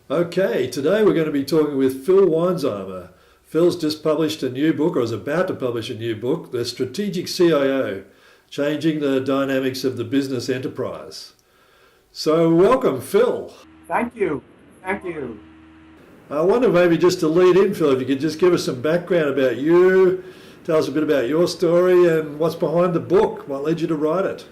Okay, today we're going to be talking with Phil Weinzimer. Phil's just published a new book, or is about to publish a new book, The Strategic CIO, Changing the Dynamics of the Business Enterprise. So welcome, Phil. Thank you. Thank you. I wonder maybe just to lead in, Phil, if you could just give us some background about you, tell us a bit about your story and what's behind the book, what led you to write it.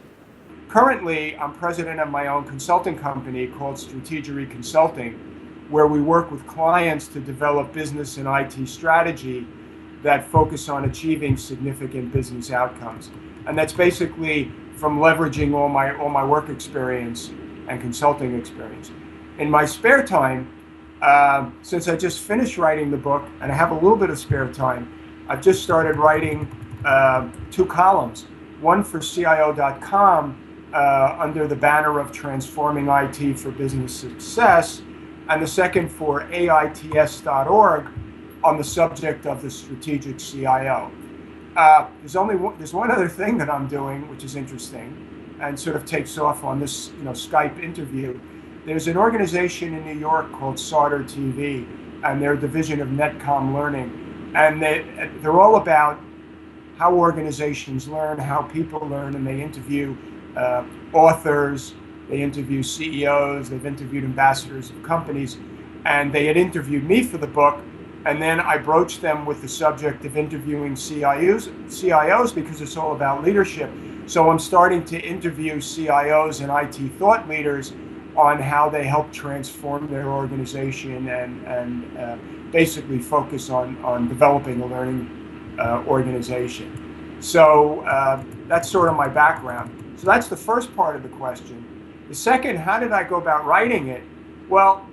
Currently, I'm president of my own consulting company called Strategic Consulting, where we work with clients to develop business and IT strategy that focus on achieving significant business outcomes. And that's basically from leveraging all my work experience and consulting experience. In my spare time, since I just finished writing the book and I have a little bit of spare time, I've just started writing two columns, one for CIO.com under the banner of Transforming IT for Business Success, and the second for AITS.org on the subject of the Strategic CIO. There's one other thing that I'm doing, which is interesting and sort of takes off on this Skype interview. There's an organization in New York called Sauter TV, and they're a division of Netcom Learning, and they're all about how organizations learn, how people learn, and they interview authors, they interview CEOs, they've interviewed ambassadors of companies, and they had interviewed me for the book, and then I broached them with the subject of interviewing CIOs because it's all about leadership. So I'm starting to interview CIOs and IT thought leaders on how they help transform their organization and basically focus on developing a learning organization. So that's sort of my background. So that's the first part of the question. The second, how did I go about writing it? Well,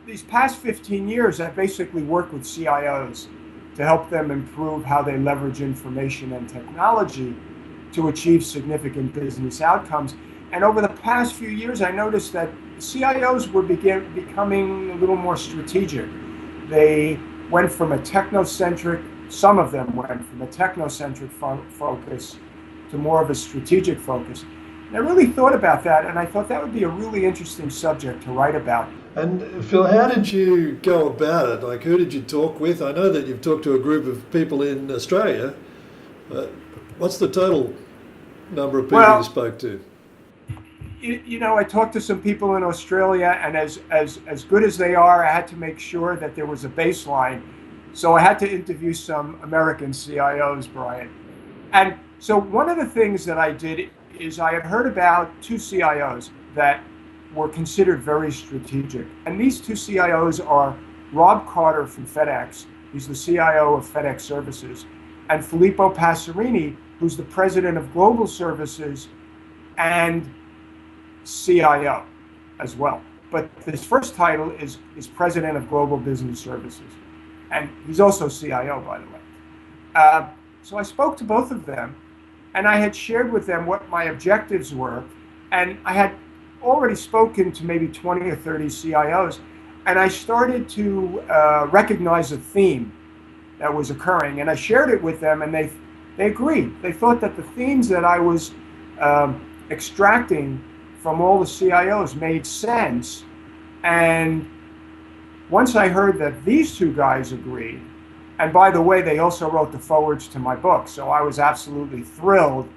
these past 15 years, I've basically worked with CIOs to help them improve how they leverage information and technology to achieve significant business outcomes. And over the past few years, I noticed that CIOs were becoming a little more strategic. They went from a some of them went from a technocentric focus to more of a strategic focus. And I really thought about that, and I thought that would be a really interesting subject to write about. And Phil, how did you go about it? Like, who did you talk with? I know that you've talked to a group of people in Australia. What's the total number of people you spoke to? I talked to some people in Australia, and as good as they are, I had to make sure that there was a baseline. So I had to interview some American CIOs, Brian. And so one of the things that I did is I had heard about two CIOs that were considered very strategic. And these two CIOs are Rob Carter from FedEx, he's the CIO of FedEx Services, and Filippo Passerini, who's the president of Global Services and CIO as well. But his first title is President of Global Business Services. And he's also CIO, by the way. So I spoke to both of them, and I had shared with them what my objectives were. And I had already spoken to maybe 20 or 30 CIOs, and I started to recognize a theme that was occurring. And I shared it with them, and they agreed. They thought that the themes that I was extracting from all the CIOs made sense. And once I heard that these two guys agreed, and by the way, they also wrote the forwards to my book, so I was absolutely thrilled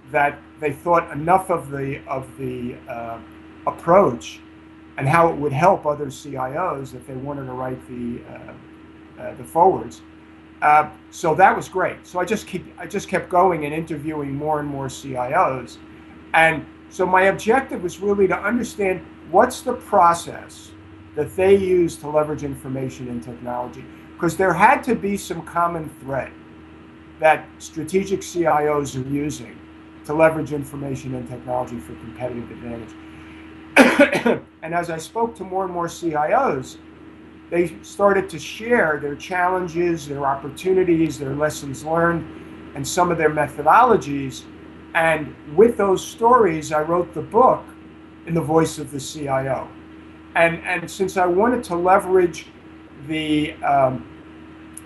that they thought enough of the approach and how it would help other CIOs if they wanted to write the forwards. So that was great. So I just kept going and interviewing more and more CIOs, and so my objective was really to understand what's the process that they use to leverage information and technology, because there had to be some common thread that strategic CIOs are using to leverage information and technology for competitive advantage. And as I spoke to more and more CIOs, they started to share their challenges, their opportunities, their lessons learned, and some of their methodologies. And with those stories, I wrote the book in the voice of the CIO. And since I wanted to leverage the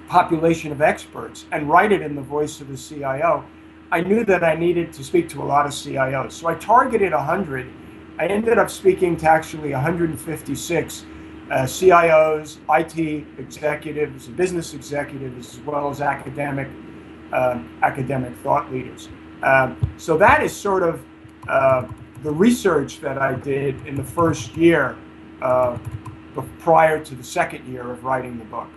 population of experts and write it in the voice of the CIO, I knew that I needed to speak to a lot of CIOs. So I targeted 100. I ended up speaking to actually 156 CIOs, IT executives, business executives, as well as academic thought leaders. So that is sort of the research that I did in the first year prior to the second year of writing the book.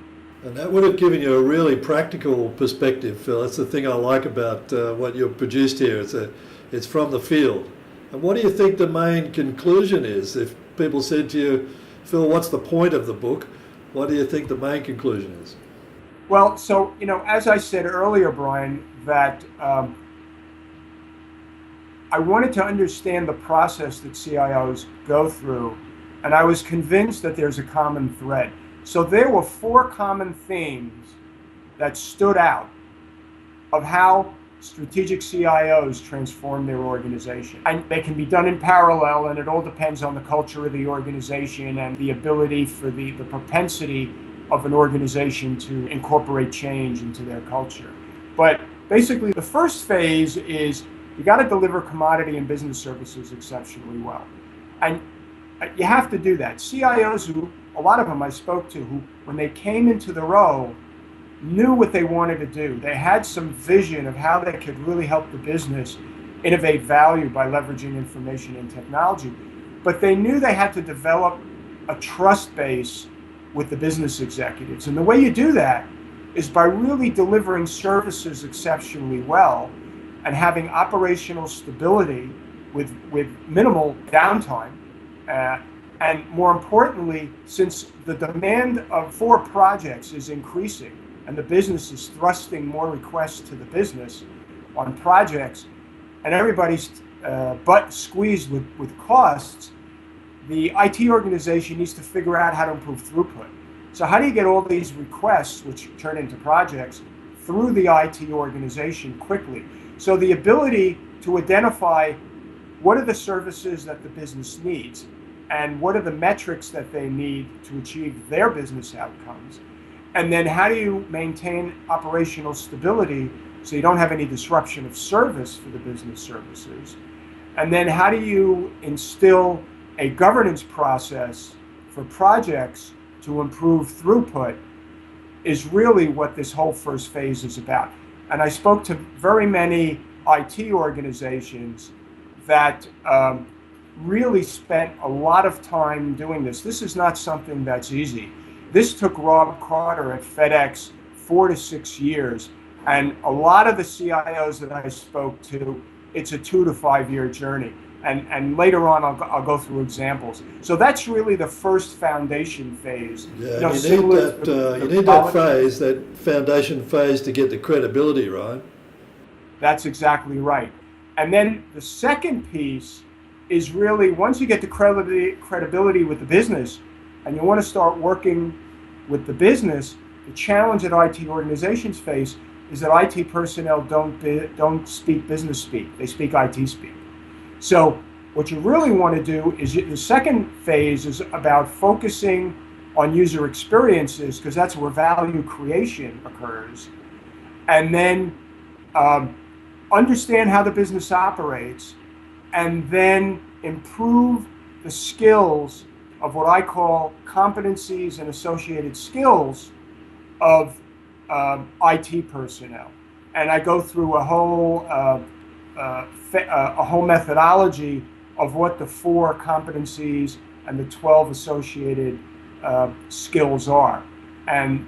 And that would have given you a really practical perspective, Phil. That's the thing I like about what you've produced here. It's from the field. And what do you think the main conclusion is? If people said to you, Phil, what's the point of the book? What do you think the main conclusion is? Well, so, as I said earlier, Brian, that I wanted to understand the process that CIOs go through, and I was convinced that there's a common thread. So there were 4 common themes that stood out of how strategic CIOs transform their organization. And they can be done in parallel, and it all depends on the culture of the organization and the ability for the propensity of an organization to incorporate change into their culture. But basically, the first phase is you got to deliver commodity and business services exceptionally well. And you have to do that. CIOs, who a lot of them I spoke to, who when they came into the role knew what they wanted to do. They had some vision of how they could really help the business innovate value by leveraging information and technology. But they knew they had to develop a trust base with the business executives. And the way you do that is by really delivering services exceptionally well and having operational stability with minimal downtime. And more importantly, since the demand for projects is increasing and the business is thrusting more requests to the business on projects, and everybody's butt squeezed with costs, the IT organization needs to figure out how to improve throughput. So how do you get all these requests, which turn into projects, through the IT organization quickly? So the ability to identify what are the services that the business needs and what are the metrics that they need to achieve their business outcomes. And then how do you maintain operational stability so you don't have any disruption of service for the business services? And then how do you instill a governance process for projects to improve throughput is really what this whole first phase is about. And I spoke to very many IT organizations that really spent a lot of time doing this. This is not something that's easy. This took Rob Carter at FedEx 4 to 6 years. And a lot of the CIOs that I spoke to, it's a 2 to 5 year journey. And later on, I'll go through examples. So that's really the first foundation phase. Yeah, you need that phase, that foundation phase, to get the credibility, right? That's exactly right. And then the second piece is really, once you get the credibility with the business and you want to start working with the business, the challenge that IT organizations face is that IT personnel don't speak business speak, they speak IT speak. So what you really want to do is, the second phase is about focusing on user experiences, because that's where value creation occurs. And then understand how the business operates, and then improve the skills of what I call competencies and associated skills of IT personnel. And I go through a whole methodology of what the 4 competencies and the 12 associated skills are. And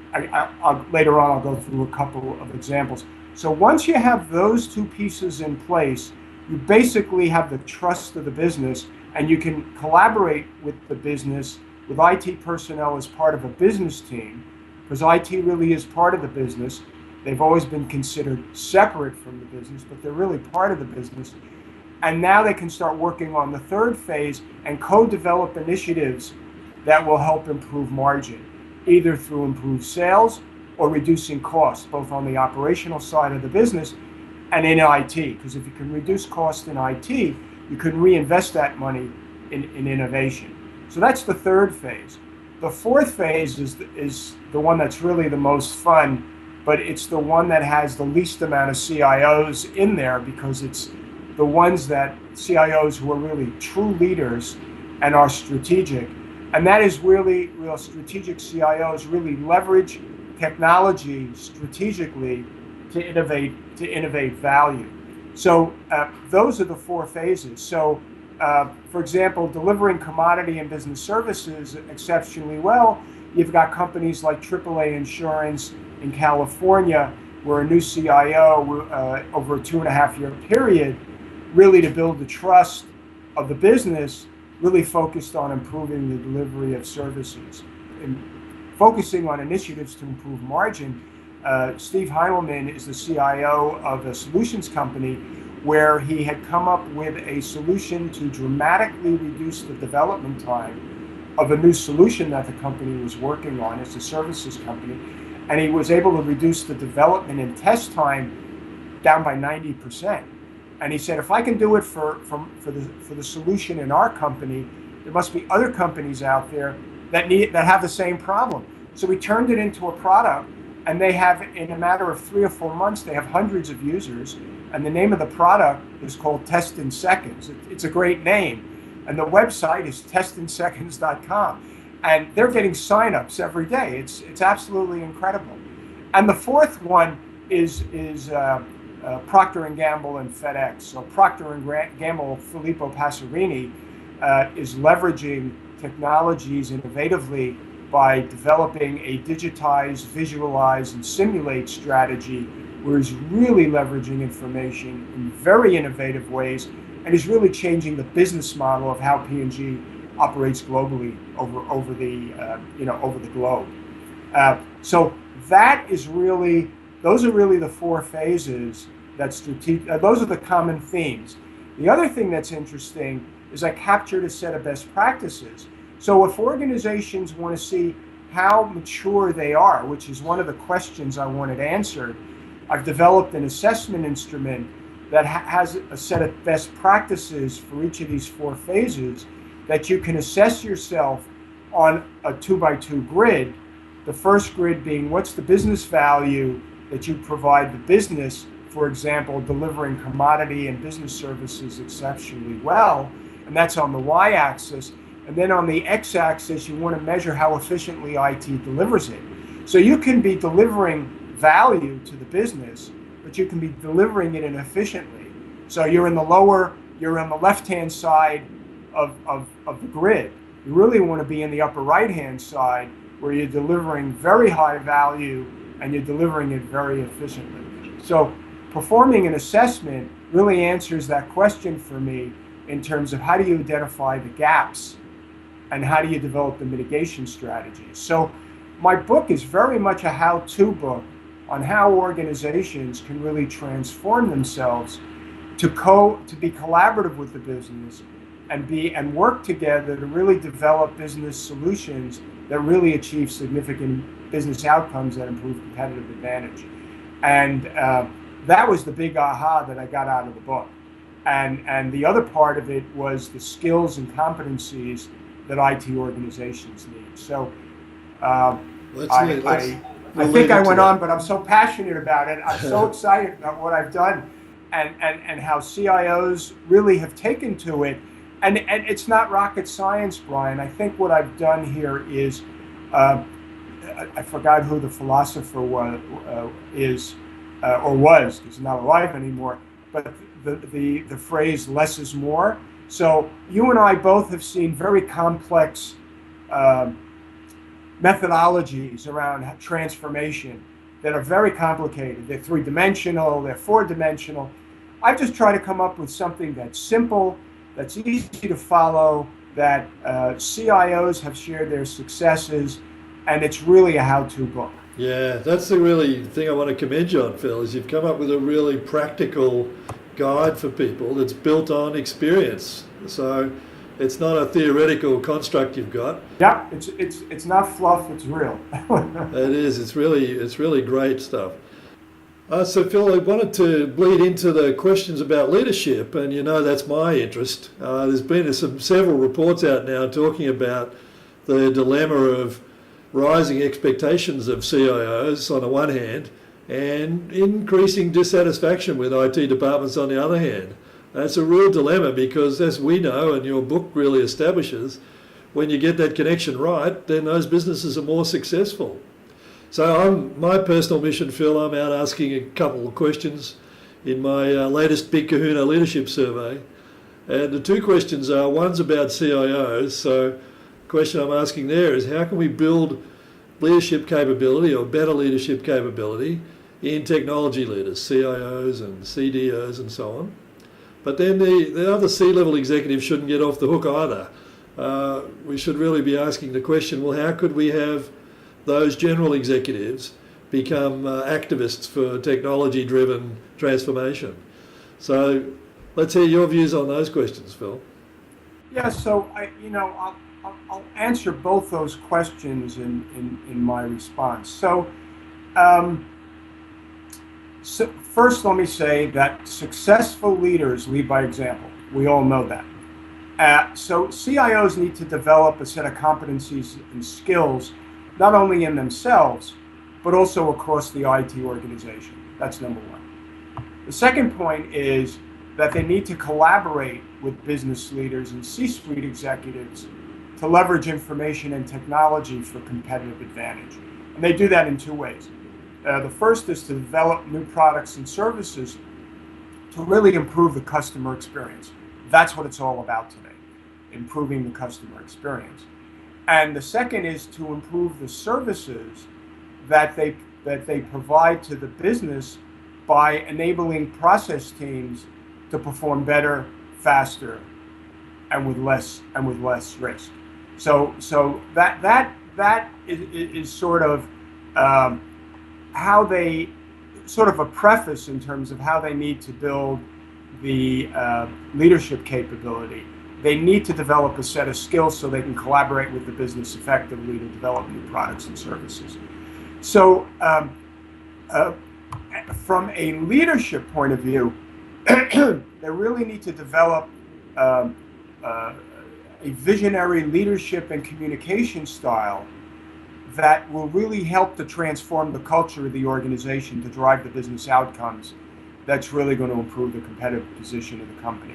later on, I'll go through a couple of examples. So once you have those 2 pieces in place, you basically have the trust of the business, and you can collaborate with the business, with IT personnel as part of a business team, because IT really is part of the business. They've always been considered separate from the business, but they're really part of the business. And now they can start working on the third phase and co-develop initiatives that will help improve margin, either through improved sales or reducing costs, both on the operational side of the business and in IT. Because if you can reduce costs in IT, you can reinvest that money in innovation. So that's the third phase. The fourth phase is the one that's really the most fun, but it's the one that has the least amount of CIOs in there, because it's the ones that CIOs who are really true leaders and are strategic, And that is really, real strategic CIOs really leverage technology strategically to innovate value. So those are the four phases. So for example, delivering commodity and business services exceptionally well, you've got companies like AAA Insurance in California, where a new CIO over a 2.5-year period, really to build the trust of the business, really focused on improving the delivery of services and focusing on initiatives to improve margin. Steve Heidelman is the CIO of a solutions company where he had come up with a solution to dramatically reduce the development time of a new solution that the company was working on. It's a services company. And he was able to reduce the development and test time down by 90%. And he said, if I can do it for the solution in our company, there must be other companies out there that have the same problem. So we turned it into a product, and they have, in a matter of 3 or 4 months, they have hundreds of users. And the name of the product is called Test in Seconds. It's a great name. And the website is testinseconds.com. And they're getting signups every day. It's absolutely incredible. And the fourth one is Procter & Gamble and FedEx. So Procter & Gamble, Filippo Passerini, is leveraging technologies innovatively by developing a digitize, visualize, and simulate strategy where he's really leveraging information in very innovative ways, and he's really changing the business model of how P&G operates globally over the globe. So that is really, those are really the four phases that those are the common themes. The other thing that's interesting is I captured a set of best practices. So if organizations want to see how mature they are, which is one of the questions I wanted answered, I've developed an assessment instrument that has a set of best practices for each of these four phases that you can assess yourself on a 2x2 grid. The first grid being what's the business value that you provide the business, for example, delivering commodity and business services exceptionally well, and that's on the y-axis. And then on the x-axis, you want to measure how efficiently IT delivers it. So you can be delivering value to the business, but you can be delivering it inefficiently. So you're on the left-hand side of the grid. You really want to be in the upper right-hand side where you're delivering very high value and you're delivering it very efficiently. So performing an assessment really answers that question for me in terms of how do you identify the gaps and how do you develop the mitigation strategies. So my book is very much a how-to book on how organizations can really transform themselves to be collaborative with the business and work together to really develop business solutions that really achieve significant business outcomes that improve competitive advantage. And that was the big aha that I got out of the book. And the other part of it was the skills and competencies that IT organizations need. So I think I went on, but I'm so passionate about it. I'm so excited about what I've done and how CIOs really have taken to it. And it's not rocket science, Brian. I think what I've done here is, I forgot who the philosopher was, because he's not alive anymore, but the phrase less is more. So you and I both have seen very complex methodologies around transformation that are very complicated. They're 3-dimensional, they're 4-dimensional. I just try to come up with something that's simple, that's easy to follow, that CIOs have shared their successes, and it's really a how-to book. Yeah, that's the really thing I want to commend you on, Phil, is you've come up with a really practical guide for people that's built on experience. So it's not a theoretical construct you've got. Yeah, it's not fluff, it's real. It is. It's really great stuff. So Phil, I wanted to bleed into the questions about leadership, and you know that's my interest. There's been several reports out now talking about the dilemma of rising expectations of CIOs on the one hand, and increasing dissatisfaction with IT departments on the other hand. That's a real dilemma because, as we know, and your book really establishes, when you get that connection right, then those businesses are more successful. So my personal mission, Phil, I'm out asking a couple of questions in my latest Big Kahuna leadership survey. And the two questions are, one's about CIOs. So the question I'm asking there is, how can we build leadership capability or better leadership capability in technology leaders, CIOs and CDOs and so on? But then the other C-level executives shouldn't get off the hook either. We should really be asking the question, well, how could we have those general executives become activists for technology-driven transformation? So let's hear your views on those questions, Phil. Yeah, so I'll answer both those questions in my response. So first, let me say that successful leaders lead by example. We all know that. So CIOs need to develop a set of competencies and skills, not only in themselves, but also across the IT organization. That's number one. The second point is that they need to collaborate with business leaders and C-suite executives to leverage information and technology for competitive advantage. And they do that in two ways. The first is to develop new products and services to really improve the customer experience. That's what it's all about today, improving the customer experience. And the second is to improve the services that they provide to the business by enabling process teams to perform better, faster, and with less risk. So that is sort of how they sort of a preface in terms of how they need to build the leadership capability. They need to develop a set of skills so they can collaborate with the business effectively to develop new products and services. So from a leadership point of view, they really need to develop a visionary leadership and communication style that will really help to transform the culture of the organization to drive the business outcomes that's really going to improve the competitive position of the company.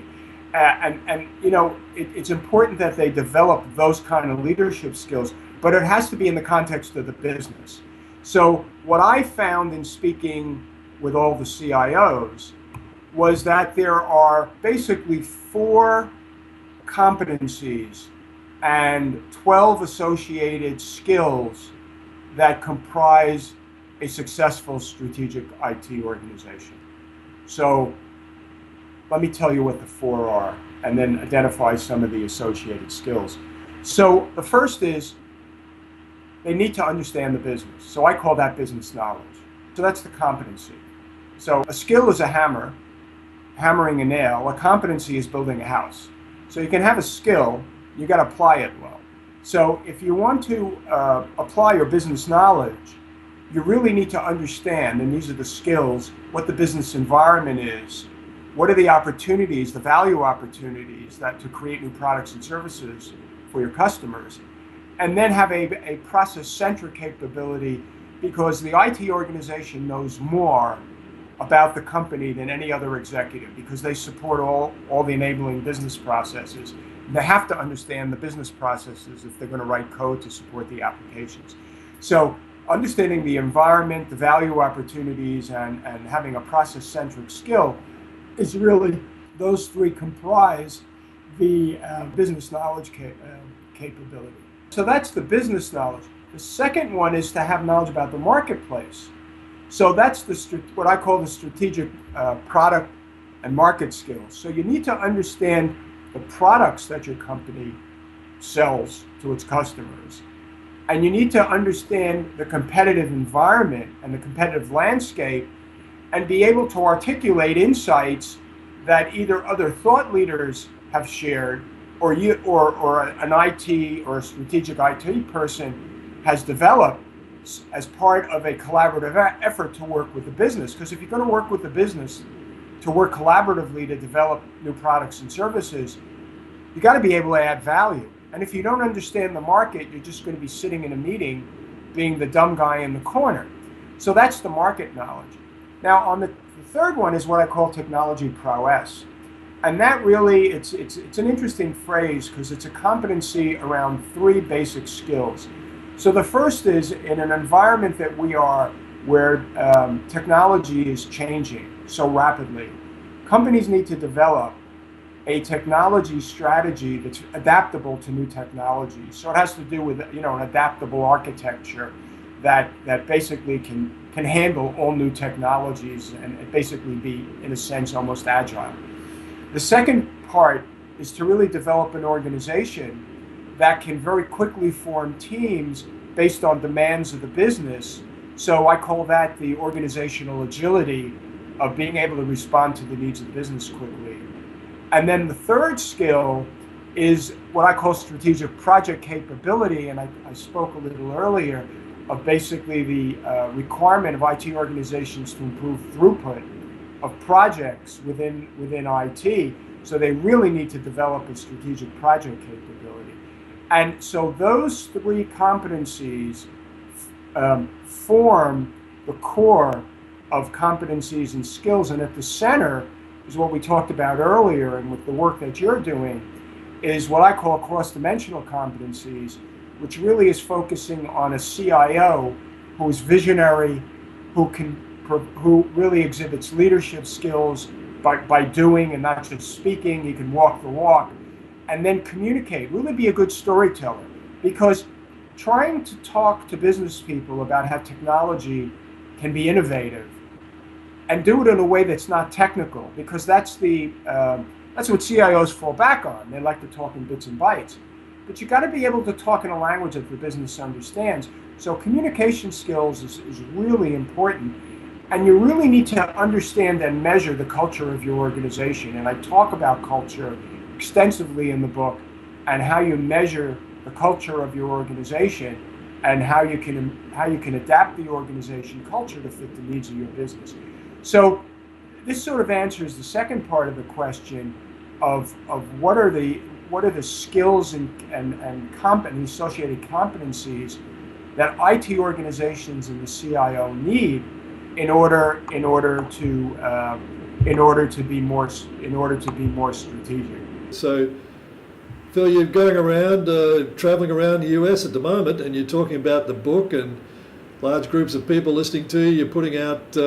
It's important that they develop those kind of leadership skills, but it has to be in the context of the business. So what I found in speaking with all the CIOs was that there are basically 4 competencies and 12 associated skills that comprise a successful strategic IT organization. So let me tell you what the 4 are and then identify some of the associated skills. So the first is they need to understand the business. So I call that business knowledge. So that's the competency. So a skill is a hammer, hammering a nail. A competency is building a house. So you can have a skill, you got to apply it well. So if you want to apply your business knowledge, you really need to understand, and these are the skills, what the business environment is, what are the opportunities, the value opportunities that to create new products and services for your customers, and then have a process-centric capability, because the IT organization knows more about the company than any other executive, because they support all the enabling business processes. They have to understand the business processes if they're going to write code to support the applications. So understanding the environment, the value opportunities, and having a process-centric skill is really, those 3 comprise the business knowledge capability. So that's the business knowledge. The second one is to have knowledge about the marketplace. So that's what I call the strategic product and market skills. So you need to understand the products that your company sells to its customers. And you need to understand the competitive environment and the competitive landscape and be able to articulate insights that either other thought leaders have shared or an IT or a strategic IT person has developed as part of a collaborative effort to work with the business. Because if you're going to work with the business to work collaboratively to develop new products and services, you got to be able to add value. And if you don't understand the market, you're just going to be sitting in a meeting being the dumb guy in the corner. So that's the market knowledge. Now, on the third one is what I call technology prowess. And that really, it's an interesting phrase because it's a competency around three basic skills. So the first is in an environment that we are where technology is changing so rapidly, companies need to develop a technology strategy that's adaptable to new technology. So it has to do with an adaptable architecture that basically can handle all new technologies and basically be, in a sense, almost agile. The second part is to really develop an organization that can very quickly form teams based on demands of the business. So I call that the organizational agility of being able to respond to the needs of the business quickly. And then the third skill is what I call strategic project capability. And I spoke a little earlier of basically the requirement of IT organizations to improve throughput of projects within IT. So they really need to develop a strategic project capability. And so those three competencies form the core of competencies and skills. And at the center is what we talked about earlier, and with the work that you're doing, is what I call cross-dimensional competencies, which really is focusing on a CIO who is visionary, who really exhibits leadership skills by doing and not just speaking. He can walk the walk, and then communicate, really be a good storyteller. Because trying to talk to business people about how technology can be innovative and do it in a way that's not technical, because that's what CIOs fall back on. They like to talk in bits and bytes. But you got to be able to talk in a language that the business understands. So communication skills is really important. And you really need to understand and measure the culture of your organization. And I talk about culture extensively in the book, and how you measure the culture of your organization and how you can adapt the organization culture to fit the needs of your business. So this sort of answers the second part of the question of what are the skills and associated competencies that IT organizations and the CIO need in order to be more strategic. So, Phil, you're going around, traveling around the US at the moment, and you're talking about the book and large groups of people listening to you. You're putting out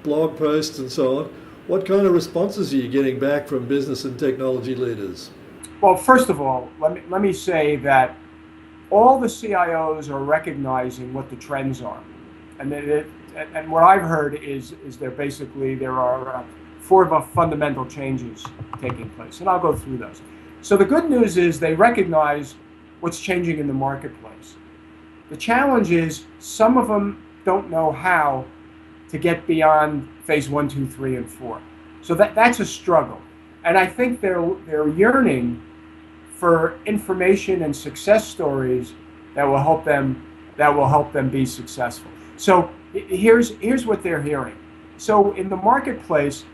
blog posts and so on. What kind of responses are you getting back from business and technology leaders? Well, first of all, let me say that all the CIOs are recognizing what the trends are, and what I've heard is there are four fundamental changes taking place, and I'll go through those. So the good news is they recognize what's changing in the marketplace. The challenge is some of them don't know how to get beyond phase 1, 2, 3, and 4. So that's a struggle, and I think they're yearning for information and success stories that will help them be successful. So here's what they're hearing. So in the marketplace,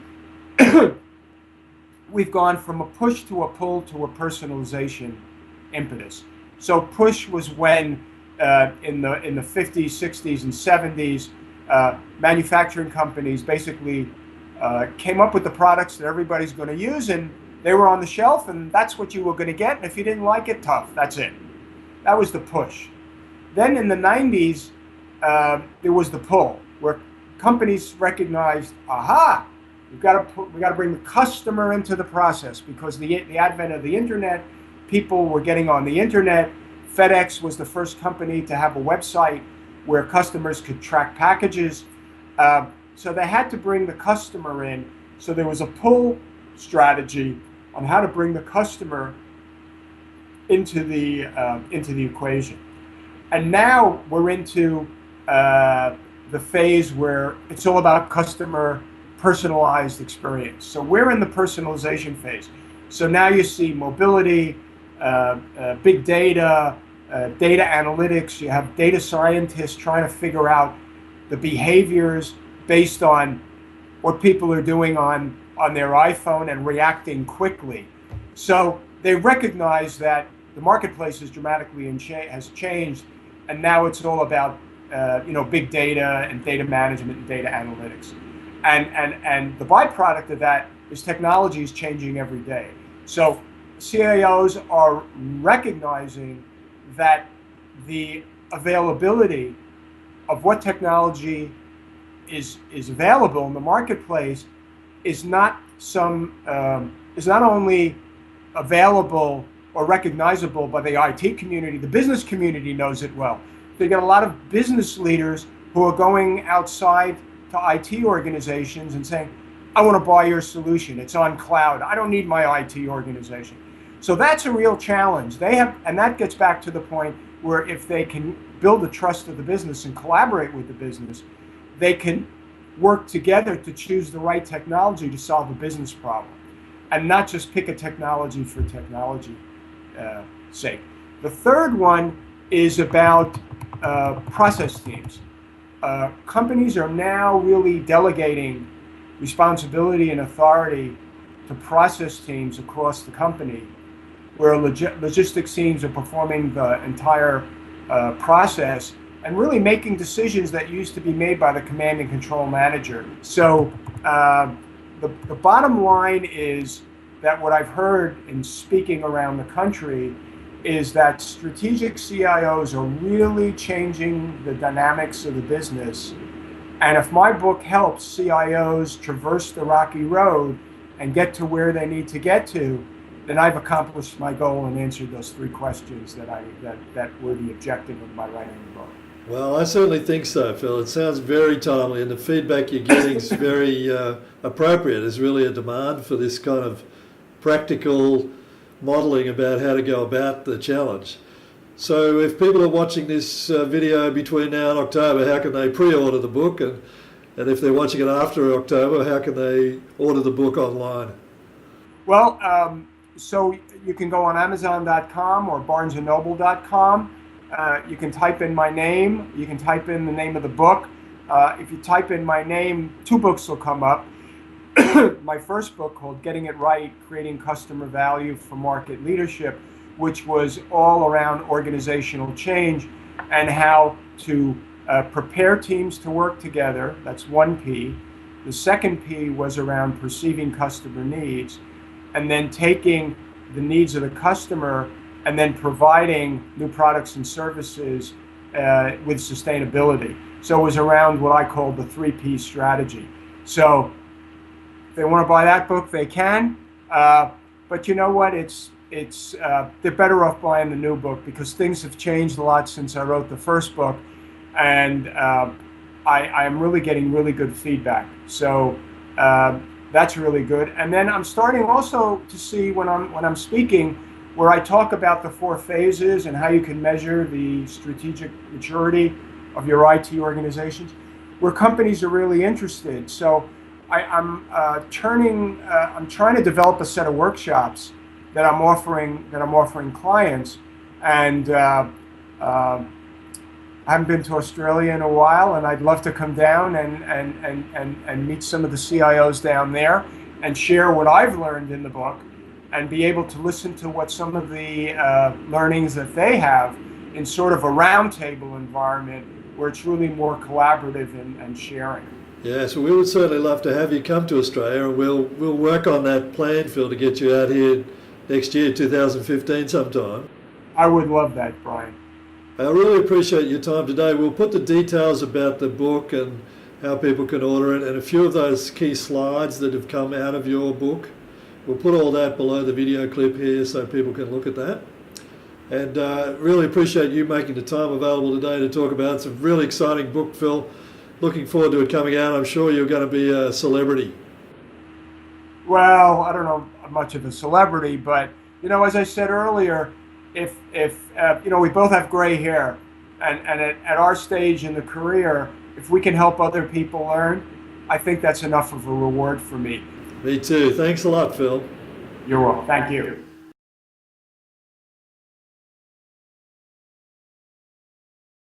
we've gone from a push to a pull to a personalization impetus. So push was when in the 50s, 60s, and 70s, manufacturing companies basically came up with the products that everybody's going to use, and they were on the shelf, and that's what you were going to get. And if you didn't like it, tough. That's it. That was the push. Then in the 90s, there was the pull, where companies recognized, aha, we got to bring the customer into the process, because the advent of the internet, people were getting on the internet. FedEx was the first company to have a website where customers could track packages. So they had to bring the customer in. So there was a pull strategy on how to bring the customer into the equation. And now we're into the phase where it's all about customer personalized experience. So we're in the personalization phase. So now you see mobility, big data, data analytics. You have data scientists trying to figure out the behaviors based on what people are doing on their iPhone and reacting quickly. So they recognize that the marketplace has dramatically has changed, and now it's all about big data and data management and data analytics. And the byproduct of that is technology is changing every day. So CIOs are recognizing that the availability of what technology is available in the marketplace is not only available or recognizable by the IT community. The business community knows it well. They get a lot of business leaders who are going outside to IT organizations and saying, I want to buy your solution. It's on cloud. I don't need my IT organization. So that's a real challenge. And that gets back to the point where if they can build the trust of the business and collaborate with the business, they can work together to choose the right technology to solve a business problem, and not just pick a technology for technology sake. The third one is about process teams. Companies are now really delegating responsibility and authority to process teams across the company, where logistics teams are performing the entire process and really making decisions that used to be made by the command and control manager. So the bottom line is that what I've heard in speaking around the country is that strategic CIOs are really changing the dynamics of the business. And if my book helps CIOs traverse the rocky road and get to where they need to get to, then I've accomplished my goal and answered those three questions that were the objective of my writing the book. Well, I certainly think so, Phil. It sounds very timely, and the feedback you're getting is very appropriate. There's really a demand for this kind of practical modelling about how to go about the challenge. So if people are watching this video between now and October, how can they pre-order the book? And if they're watching it after October, how can they order the book online? Well, so you can go on Amazon.com or BarnesandNoble.com. You can type in my name. You can type in the name of the book. If you type in my name, two books will come up. My first book, called Getting It Right, Creating Customer Value for Market Leadership, which was all around organizational change and how to prepare teams to work together. That's one P. The second P was around perceiving customer needs, and then taking the needs of the customer and then providing new products and services with sustainability. So it was around what I call the 3P strategy. So if they want to buy that book, they can. But you know what? They're better off buying the new book, because things have changed a lot since I wrote the first book, and I am really getting really good feedback. So that's really good. And then I'm starting also to see when I'm speaking, where I talk about the 4 phases and how you can measure the strategic maturity of your IT organizations, where companies are really interested. So I'm trying to develop a set of workshops that I'm offering clients, and I haven't been to Australia in a while, and I'd love to come down and meet some of the CIOs down there and share what I've learned in the book, and be able to listen to what some of the learnings that they have in sort of a roundtable environment where it's really more collaborative and sharing. Yeah, so we would certainly love to have you come to Australia, and we'll work on that plan, Phil, to get you out here next year, 2015 sometime. I would love that, Brian. I really appreciate your time today. We'll put the details about the book and how people can order it, and a few of those key slides that have come out of your book. We'll put all that below the video clip here so people can look at that. And really appreciate you making the time available today to talk about it. It's a really exciting book, Phil. Looking forward to it coming out. I'm sure you're going to be a celebrity. Well, I don't know much of a celebrity, but as I said earlier, if we both have gray hair, and at our stage in the career, if we can help other people learn, I think that's enough of a reward for me. Me too. Thanks a lot, Phil. You're welcome. Thank you.